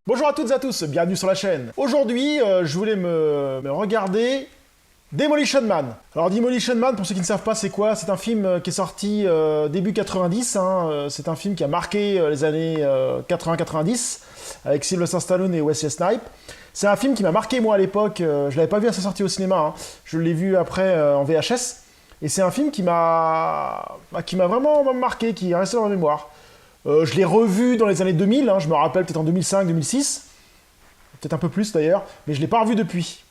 Bonjour à toutes et à tous, bienvenue sur la chaîne. Aujourd'hui, je voulais me regarder Demolition Man. Alors Demolition Man, pour ceux qui ne savent pas c'est quoi, c'est un film qui est sorti début 90, c'est un film qui a marqué les années 80-90, avec Sylvester Stallone et Wesley Snipes. C'est un film qui m'a marqué moi à l'époque, je l'avais pas vu à sa sortie au cinéma, je l'ai vu après en VHS, et c'est un film qui m'a vraiment marqué, qui est resté dans ma mémoire. Je l'ai revu dans les années 2000, je me rappelle peut-être en 2005-2006, peut-être un peu plus d'ailleurs, mais je ne l'ai pas revu depuis.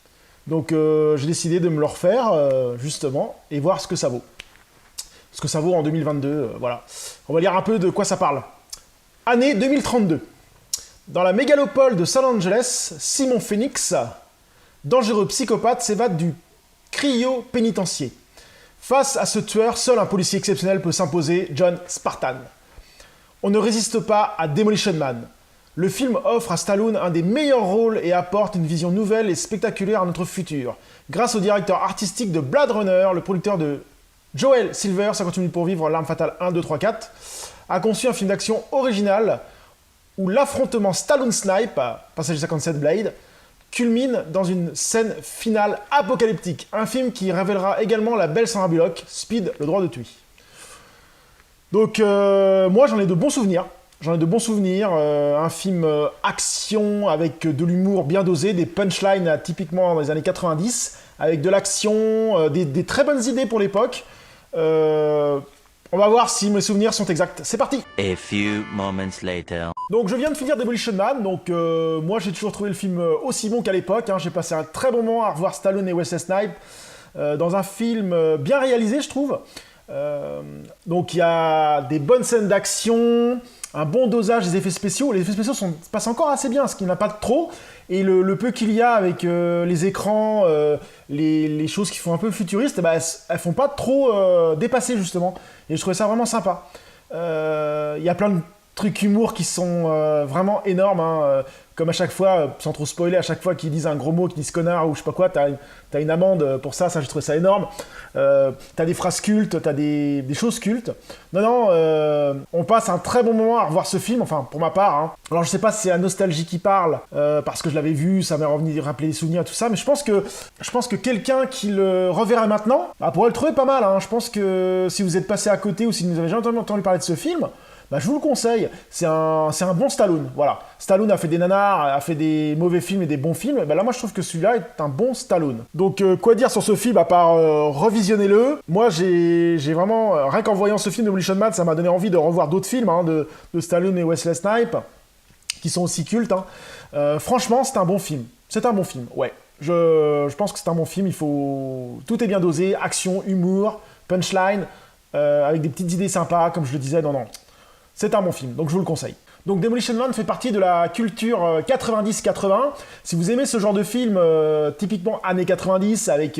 Donc j'ai décidé de me le refaire, justement, et voir ce que ça vaut. Ce que ça vaut en 2022, voilà. On va lire un peu de quoi ça parle. Année 2032. Dans la mégalopole de Los Angeles, Simon Phoenix, dangereux psychopathe, s'évade du cryo-pénitencier. Face à ce tueur, seul un policier exceptionnel peut s'imposer, John Spartan. On ne résiste pas à Demolition Man. Le film offre à Stallone un des meilleurs rôles et apporte une vision nouvelle et spectaculaire à notre futur. Grâce au directeur artistique de Blade Runner, le producteur de Joel Silver, 50 minutes pour vivre, L'Arme Fatale 1, 2, 3, 4, a conçu un film d'action original où l'affrontement Stallone-Snipe, Passage 57 Blade, culmine dans une scène finale apocalyptique. Un film qui révélera également la belle Sandra Bullock, Speed, le droit de tuer. Donc moi j'en ai de bons souvenirs. Un film action avec de l'humour bien dosé, des punchlines typiquement dans les années 90, avec de l'action, des très bonnes idées pour l'époque. On va voir si mes souvenirs sont exacts. C'est parti. A few moments later. Donc je viens de finir Demolition Man, donc moi j'ai toujours trouvé le film aussi bon qu'à l'époque. J'ai passé un très bon moment à revoir Stallone et Wesley Snipes dans un film bien réalisé je trouve. Donc il y a des bonnes scènes d'action, un bon dosage des effets spéciaux. Les effets spéciaux passent encore assez bien, ce qu'il n'y en a pas trop. Et le peu qu'il y a avec les écrans, les choses qui font un peu futuristes, elles font pas trop dépasser justement. Et je trouvais ça vraiment sympa. Il y a plein de trucs humour qui sont vraiment énormes. Comme à chaque fois, sans trop spoiler, à chaque fois qu'ils disent un gros mot, qu'ils disent connard ou je sais pas quoi, t'as une amende pour ça, j'ai trouvé ça énorme. T'as des phrases cultes, t'as des choses cultes. Non, on passe un très bon moment à revoir ce film, enfin pour ma part. Alors je sais pas si c'est la nostalgie qui parle, parce que je l'avais vu, ça m'a rappelé des souvenirs et tout ça, mais je pense que quelqu'un qui le reverrait maintenant pourrait le trouver pas mal. Je pense que si vous êtes passé à côté ou si vous n'avez jamais entendu parler de ce film, je vous le conseille, c'est un bon Stallone, voilà. Stallone a fait des nanars, a fait des mauvais films et des bons films, là moi je trouve que celui-là est un bon Stallone. Donc quoi dire sur ce film à part revisionnez-le. Moi j'ai vraiment, rien qu'en voyant ce film de Demolition Man, ça m'a donné envie de revoir d'autres films de Stallone et Wesley Snipes, qui sont aussi cultes. Franchement c'est un bon film, ouais. Je pense que c'est un bon film, tout est bien dosé, action, humour, punchline, avec des petites idées sympas, comme je le disais, non. C'est un bon film, donc je vous le conseille. Donc Demolition Man fait partie de la culture 90-80. Si vous aimez ce genre de film, typiquement années 90, avec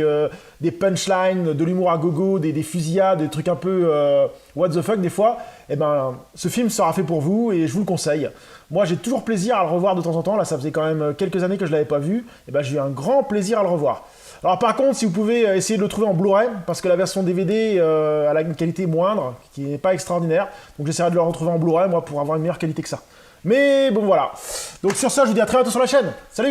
des punchlines, de l'humour à gogo, des fusillades, des trucs un peu what the fuck des fois, ce film sera fait pour vous et je vous le conseille. Moi j'ai toujours plaisir à le revoir de temps en temps, là ça faisait quand même quelques années que je ne l'avais pas vu, j'ai eu un grand plaisir à le revoir. Alors par contre, si vous pouvez essayer de le trouver en Blu-ray, parce que la version DVD a une qualité moindre, qui n'est pas extraordinaire, donc j'essaierai de le retrouver en Blu-ray, moi, pour avoir une meilleure qualité que ça. Mais bon, voilà. Donc sur ça, je vous dis à très bientôt sur la chaîne. Salut!